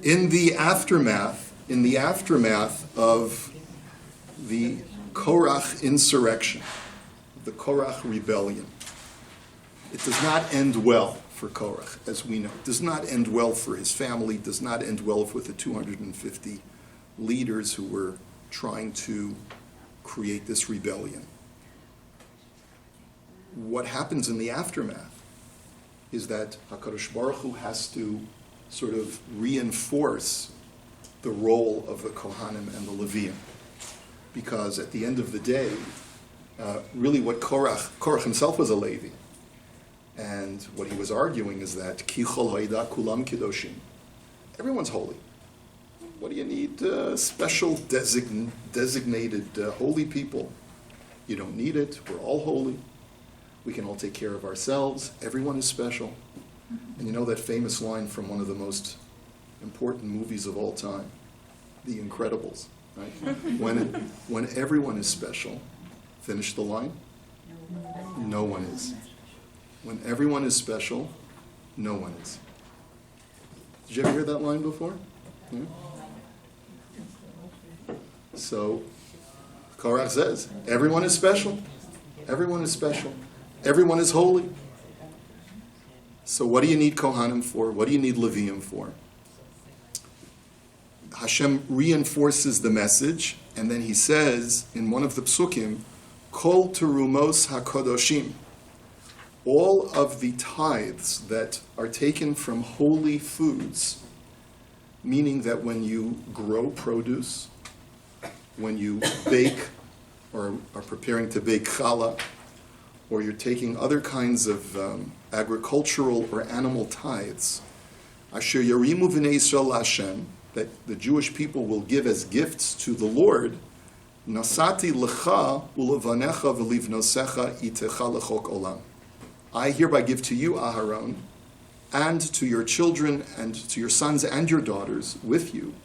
In the aftermath of the Korach insurrection, the Korach rebellion, it does not end well for Korach, as we know. It does not end well for his family, does not end well with the 250 leaders who were trying to create this rebellion. What happens in the aftermath is that HaKadosh Baruch Hu has to sort of reinforce the role of the Kohanim and the Leviim. Because at the end of the day, really what Korach himself was a Levi. And what he was arguing is that Ki chol ha'ida kulam kedoshim. Everyone's holy. What do you need special designated holy people? You don't need it. We're all holy. We can all take care of ourselves. Everyone is special. And you know that famous line from one of the most important movies of all time, The Incredibles, right? When everyone is special, finish the line, no one is. When everyone is special, no one is. Did you ever hear that line before? Yeah? So, Korach says, everyone is special. Everyone is special. Everyone is holy. So what do you need Kohanim for? What do you need Leviim for? Hashem reinforces the message, and then he says in one of the psukim, Kol terumos hakodoshim. All of the tithes that are taken from holy foods, meaning that when you grow produce, when you bake or are preparing to bake challah, or you're taking other kinds of agricultural or animal tithes, asher yarimu v'nei Yisrael Hashem, that the Jewish people will give as gifts to the Lord, nasati lecha ulevanecha v'livnosecha itecha lechok olam. I hereby give to you, Aharon, and to your children and to your sons and your daughters with you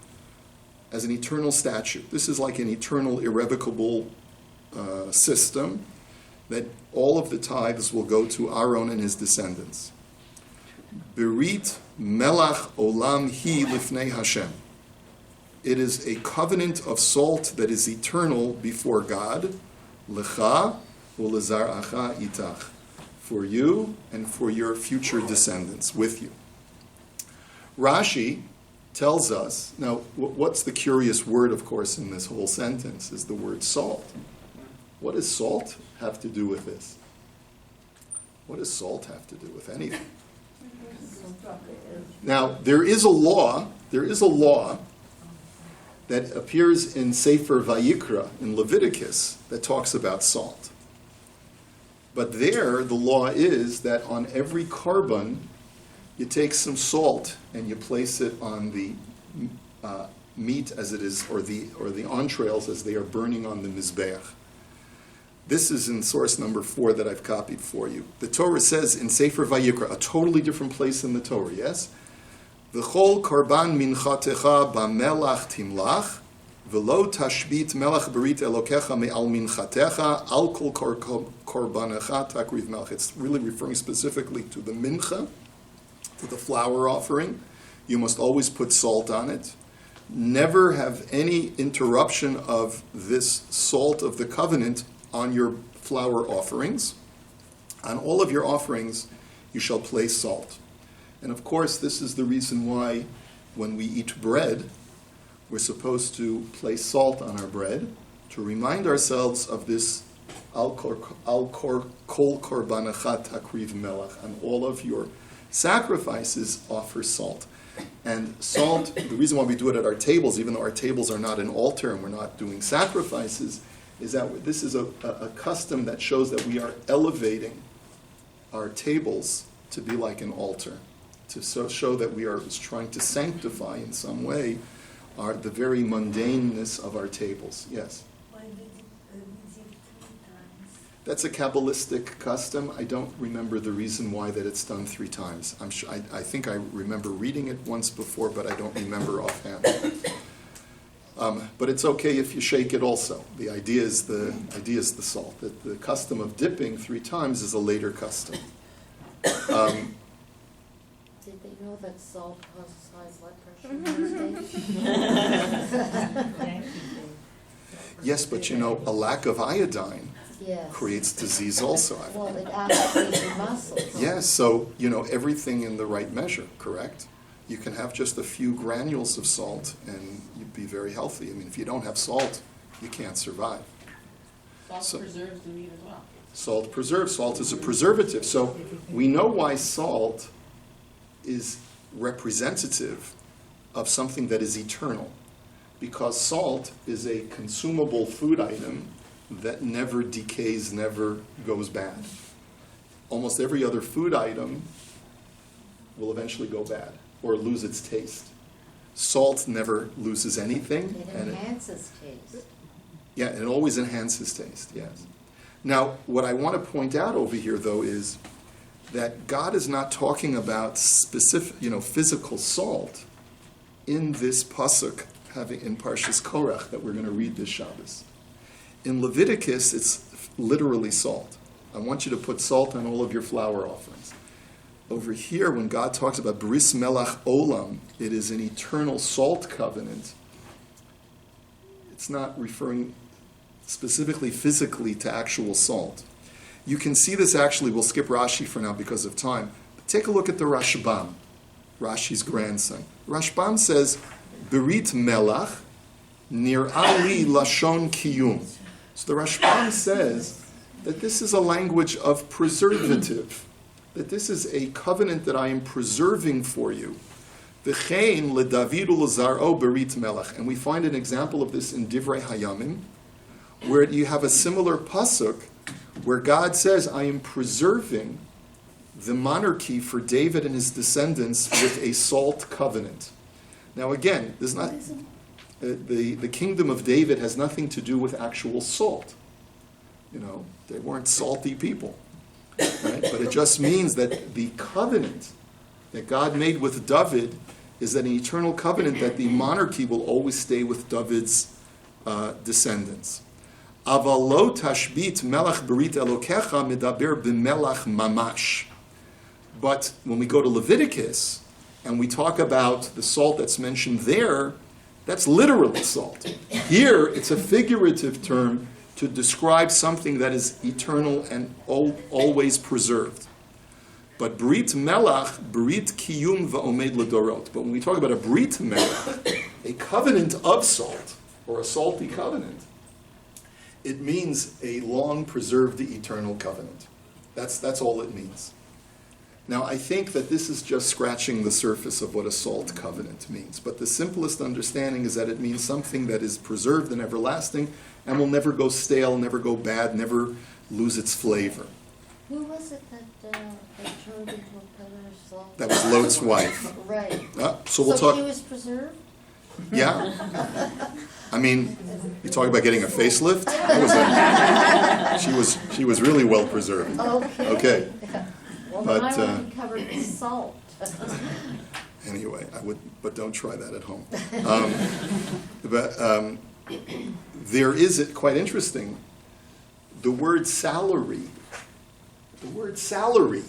as an eternal statute. This is like an eternal, irrevocable system that all of the tithes will go to Aaron and his descendants. Berit melach olam hi lifnei Hashem. It is a covenant of salt that is eternal before God. Lecha ulezaracha itach. For you and for your future descendants with you. Rashi tells us, now what's the curious word, of course, in this whole sentence is the word salt. What does salt have to do with this? What does salt have to do with anything? Now, there is a law that appears in Sefer Vayikra, in Leviticus, that talks about salt. But there, the law is that on every korban, you take some salt and you place it on the meat as it is, or the entrails as they are burning on the mizbeach. This is in source number 4 that I've copied for you. The Torah says in Sefer Vayikra, a totally different place in the Torah, yes? V'chol korban minchatecha b'melach timlach, v'lo tashbit melach berit elokecha me'al minchatecha, al kol korbanecha takriv melach. It's really referring specifically to the mincha, to the flour offering. You must always put salt on it. Never have any interruption of this salt of the covenant on your flour offerings. On all of your offerings, you shall place salt. And of course, this is the reason why when we eat bread, we're supposed to place salt on our bread to remind ourselves of this al kol korbanecha takriv melach. On all of your sacrifices, offer salt. And salt, the reason why we do it at our tables, even though our tables are not an altar and we're not doing sacrifices, is that this is a custom that shows that we are elevating our tables to be like an altar, to show that we are trying to sanctify in some way the very mundaneness of our tables. Yes? Why did it 3 times? That's a Kabbalistic custom. I don't remember the reason why that it's done 3 times. I'm sure, I think I remember reading it once before, but I don't remember offhand. But it's okay if you shake it also. The idea is the salt. That the custom of dipping 3 times is a later custom. Did they you know that salt causes high blood pressure nowadays? Yes, but a lack of iodine Yes. creates disease also. Well, it atrophies your muscles. Yes, so, everything in the right measure, correct? You can have just a few granules of salt and you'd be very healthy. I mean, if you don't have salt, you can't survive. Salt preserves the meat as well. Salt preserves. Salt is a preservative. So we know why salt is representative of something that is eternal. Because salt is a consumable food item that never decays, never goes bad. Almost every other food item will eventually go bad or lose its taste. Salt never loses anything. It enhances taste. Yeah, and it always enhances taste, yes. Now, what I want to point out over here, though, is that God is not talking about specific, physical salt in this pasuk in Parshas Korach that we're going to read this Shabbos. In Leviticus, it's literally salt. I want you to put salt on all of your flour offerings. Over here, when God talks about Bris Melach Olam, it is an eternal salt covenant. It's not referring specifically physically to actual salt. You can see this actually, we'll skip Rashi for now because of time. But take a look at the Rashbam, Rashi's grandson. Rashbam says, Berit Melach Nir Ali Lashon Kiyum. So the Rashbam says that this is a language of preservative, that this is a covenant that I am preserving for you. V'chein leDavid u'lezar'o Berit Melach. And we find an example of this in Divrei Hayamim, where you have a similar pasuk where God says, I am preserving the monarchy for David and his descendants with a salt covenant. Now again, there's not the kingdom of David has nothing to do with actual salt. They weren't salty people. Right? But it just means that the covenant that God made with David is an eternal covenant that the monarchy will always stay with David's descendants. Aval lo tashbit melach berit elokecha medaber b'melach mamash. But when we go to Leviticus and we talk about the salt that's mentioned there, that's literally salt. Here, it's a figurative term to describe something that is eternal and always preserved. But Brit Melach, Brit Kiyum va'omed ledorot. But when we talk about a Brit Melach, a covenant of salt, or a salty covenant, it means a long preserved eternal covenant. That's all it means. Now, I think that this is just scratching the surface of what a salt covenant means. But the simplest understanding is that it means something that is preserved and everlasting and will never go stale, never go bad, never lose its flavor. Who was it that turned into a pillar of salt? That was Lot's wife. Right. So we'll talk. She was preserved? Yeah. I mean, you talk about getting a facelift? She was really well preserved. Okay. Well, But, then I would be covered with salt. Anyway, but don't try that at home. There is, quite interesting, the word salary. The word salary.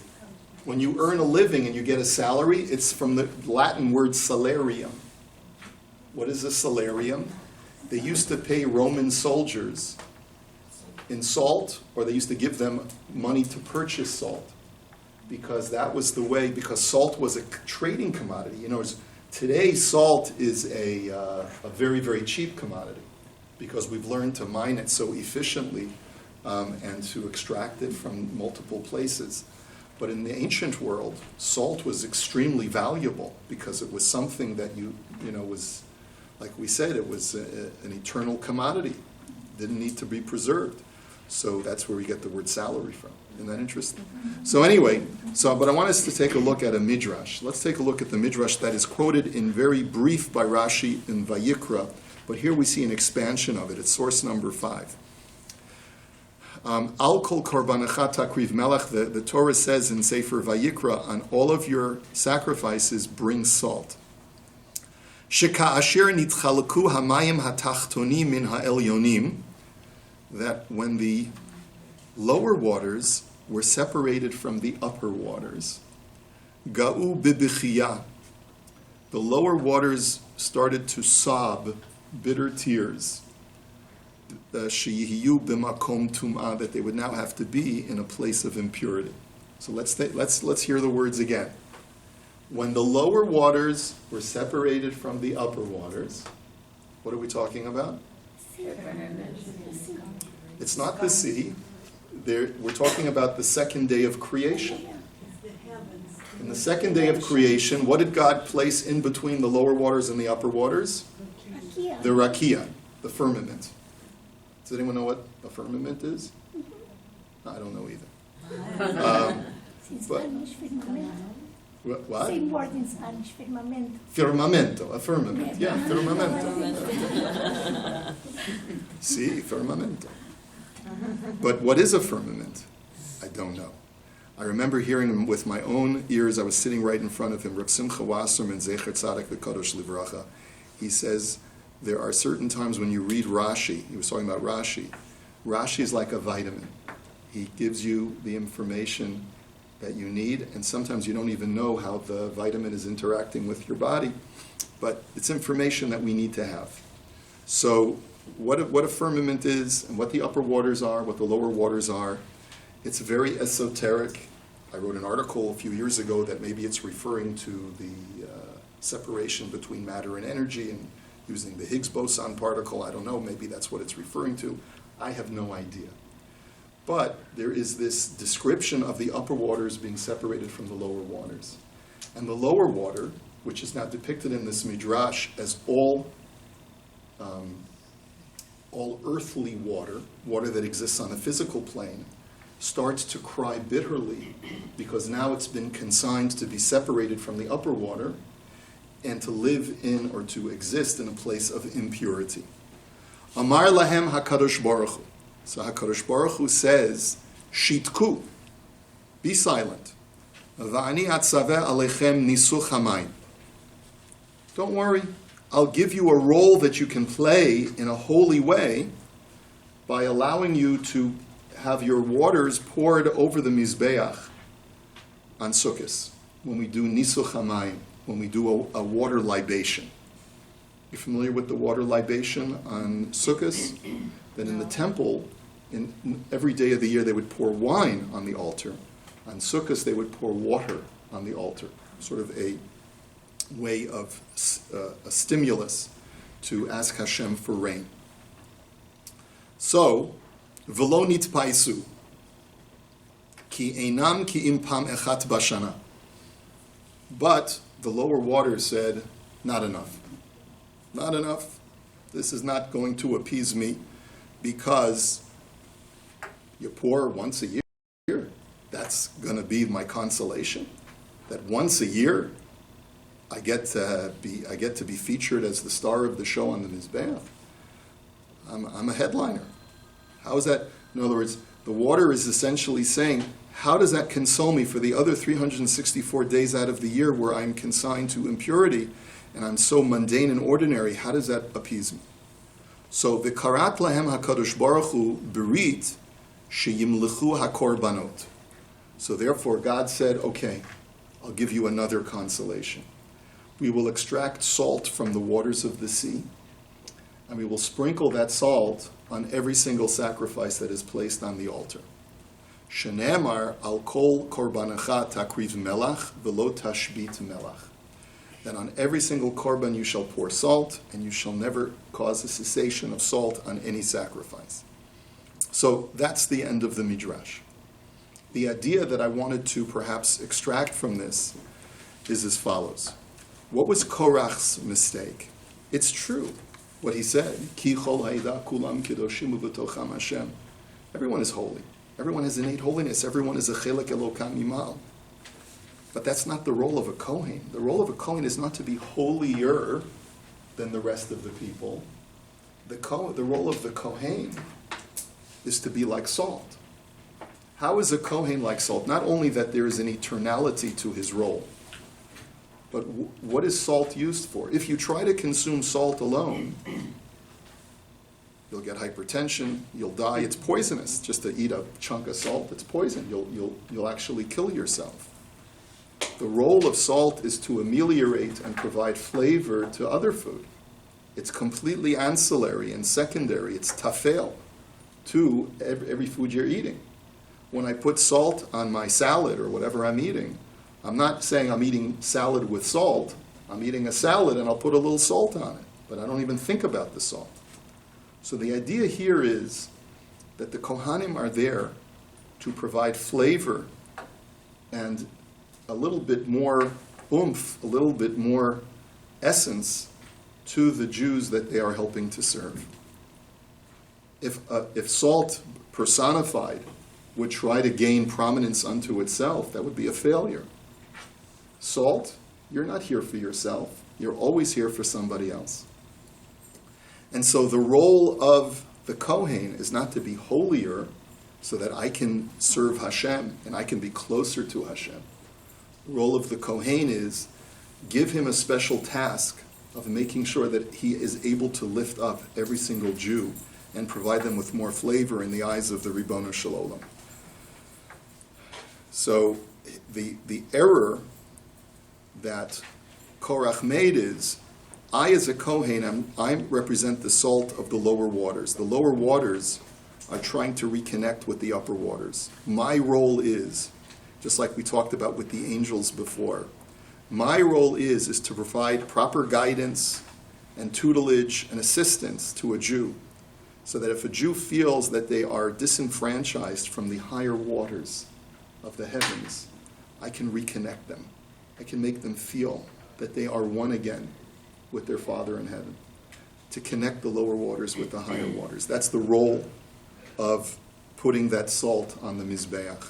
When you earn a living and you get a salary, it's from the Latin word salarium. What is a salarium? They used to pay Roman soldiers in salt, or they used to give them money to purchase salt. Because that was the way, because salt was a trading commodity. Today salt is a very, very cheap commodity because we've learned to mine it so efficiently and to extract it from multiple places. But in the ancient world, salt was extremely valuable because it was something that was, like we said, it was an eternal commodity. Didn't need to be preserved. So that's where we get the word salary from. Isn't that interesting? So anyway, but I want us to take a look at a midrash. Let's take a look at the midrash that is quoted in very brief by Rashi in Vayikra, but here we see an expansion of it. It's source number 5. Al kol korbanecha takriv melech, the Torah says in Sefer Vayikra, on all of your sacrifices bring salt. Sheka asher nitchalaku hamayim hatachtonim min ha'elyonim, that when the lower waters were separated from the upper waters, Ga'u bibichiyah. The lower waters started to sob bitter tears. Sheyiyu b'makom tum'ah, that they would now have to be in a place of impurity. So let's hear the words again. When the lower waters were separated from the upper waters, what are we talking about? It's not the sea. We're talking about the second day of creation. In the second day of creation, what did God place in between the lower waters and the upper waters? The rakia, the firmament. Does anyone know what a firmament is? I don't know either. What? Same word in Spanish, firmamento. Firmamento, a firmament. Yeah, firmamento. See, firmamento. But what is a firmament? I don't know. I remember hearing him with my own ears. I was sitting right in front of him. Reb Simcha Wasserman, Zecher Tzaddik V'Kadosh Livracha. He says there are certain times when you read Rashi. He was talking about Rashi. Rashi is like a vitamin. He gives you the information that you need, and sometimes you don't even know how the vitamin is interacting with your body, but it's information that we need to have. So what a firmament is, and what the upper waters are, what the lower waters are, it's very esoteric. I wrote an article a few years ago that maybe it's referring to the separation between matter and energy and using the Higgs boson particle. I don't know, maybe that's what it's referring to. I have no idea. But there is this description of the upper waters being separated from the lower waters. And the lower water, which is now depicted in this midrash as all earthly water, water that exists on the physical plane, starts to cry bitterly because now it's been consigned to be separated from the upper water and to live in or to exist in a place of impurity. Amar lahem HaKadosh Baruch Hu. So HaKadosh Baruch Hu says, Shitku, be silent. Va'ani atzaveh alechem nisuch hamayim. Don't worry, I'll give you a role that you can play in a holy way by allowing you to have your waters poured over the Mizbeach on Sukkot, when we do nisuch hamayim, when we do a water libation. You're familiar with the water libation on Sukkot? That in the temple, every day of the year they would pour wine on the altar. On Sukkot they would pour water on the altar, sort of a way of a stimulus to ask Hashem for rain. So, v'lo nitpaisu, ki einam ki im pam echat bashana. But the lower waters said, not enough. Not enough. This is not going to appease me because you pour once a year. That's going to be my consolation. That once a year, I get to be featured as the star of the show on the Mizbeach. I'm a headliner. How is that? In other words, the water is essentially saying, how does that console me for the other 364 days out of the year where I'm consigned to impurity and I'm so mundane and ordinary? How does that appease me? So, v'karat lahem HaKadosh Baruch Hu berit sheyimlichu hakorbanot. So therefore God said, okay, I'll give you another consolation. We will extract salt from the waters of the sea, and we will sprinkle that salt on every single sacrifice that is placed on the altar. Shenemar al kol korbanecha takriv melach velo tashbit melach. That on every single korban you shall pour salt, and you shall never cause a cessation of salt on any sacrifice. So that's the end of the midrash. The idea that I wanted to perhaps extract from this is as follows. What was Korach's mistake? It's true what he said. Ki chol ha'ida kulam kedoshim u'betocham Hashem. Everyone is holy. Everyone has innate holiness. Everyone is a chelek elokam mimal. But that's not the role of a Kohen. The role of a Kohen is not to be holier than the rest of the people. The role of the Kohen is to be like salt. How is a Kohen like salt? Not only that there is an eternality to his role, but what is salt used for? If you try to consume salt alone, you'll get hypertension, you'll die. It's poisonous. Just to eat a chunk of salt, it's poison. You'll actually kill yourself. The role of salt is to ameliorate and provide flavor to other food. It's completely ancillary and secondary. It's tafel to every food you're eating. When I put salt on my salad or whatever I'm eating, I'm not saying I'm eating salad with salt. I'm eating a salad and I'll put a little salt on it, but I don't even think about the salt. So the idea here is that the Kohanim are there to provide flavor and a little bit more oomph, a little bit more essence to the Jews that they are helping to serve. If salt personified would try to gain prominence unto itself, that would be a failure. Salt, you're not here for yourself. You're always here for somebody else. And so the role of the Kohen is not to be holier so that I can serve Hashem and I can be closer to Hashem. The role of the Kohen is give him a special task of making sure that he is able to lift up every single Jew and provide them with more flavor in the eyes of the Ribono Shel Olam. So the error that Korach made is, I as a Kohen, I represent the salt of the lower waters. The lower waters are trying to reconnect with the upper waters. My role is, just like we talked about with the angels before, my role is to provide proper guidance and tutelage and assistance to a Jew, so that if a Jew feels that they are disenfranchised from the higher waters of the heavens, I can reconnect them. I can make them feel that they are one again with their Father in heaven, to connect the lower waters with the higher waters. That's the role of putting that salt on the Mizbeach.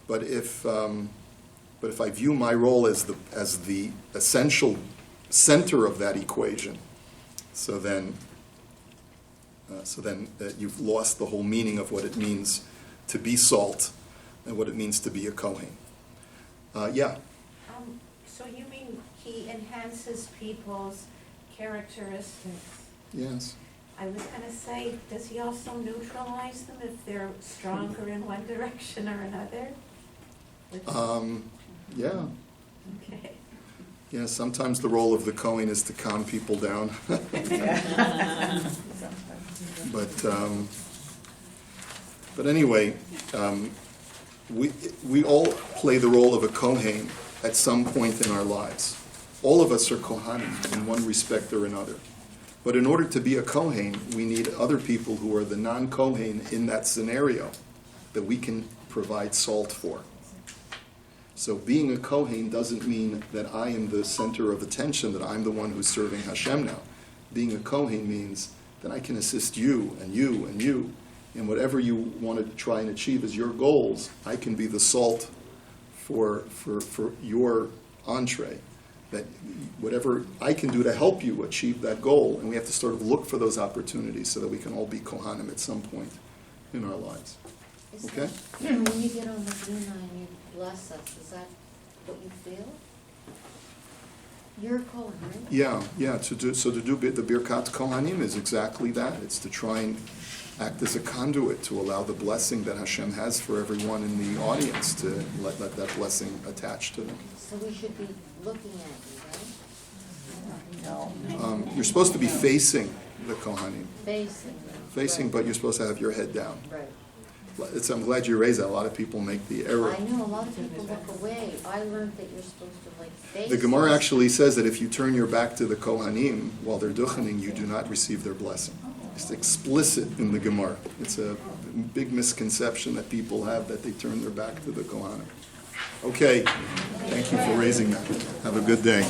But if I view my role as the essential center of that equation, so then you've lost the whole meaning of what it means to be salt and what it means to be a Kohen. So you mean he enhances people's characteristics? Yes. I was going to say, does he also neutralize them if they're stronger in one direction or another? Yeah. Okay. Yeah, sometimes the role of the Kohen is to calm people down. But anyway, we all play the role of a Kohen at some point in our lives. All of us are Kohanim in one respect or another. But in order to be a Kohen, we need other people who are the non-Kohen in that scenario that we can provide salt for. So being a Kohen doesn't mean that I am the center of attention, that I'm the one who's serving Hashem now. Being a Kohen means that I can assist you and you and you in whatever you want to try and achieve as your goals. I can be the salt for your entree, that whatever I can do to help you achieve that goal, and we have to sort of look for those opportunities so that we can all be Kohanim at some point in our lives. Okay? When you get on the Dina and you bless us, is that what you feel? You're a Kohen, right? Yeah. To do the Birkat Kohanim is exactly that. It's to try and act as a conduit to allow the blessing that Hashem has for everyone in the audience, to let that blessing attach to them. So we should be looking at you, right? You're supposed to be facing the Kohanim. Facing, But you're supposed to have your head down. right. I'm glad you raised that. A lot of people make the error. I know, a lot of people look away. I learned that you're supposed to face. The Gemara actually says that if you turn your back to the Kohanim while they're duchening, you do not receive their blessing. It's explicit in the Gemara. It's a big misconception that people have, that they turn their back to the Kohanim. Okay, thank you for raising that. Have a good day.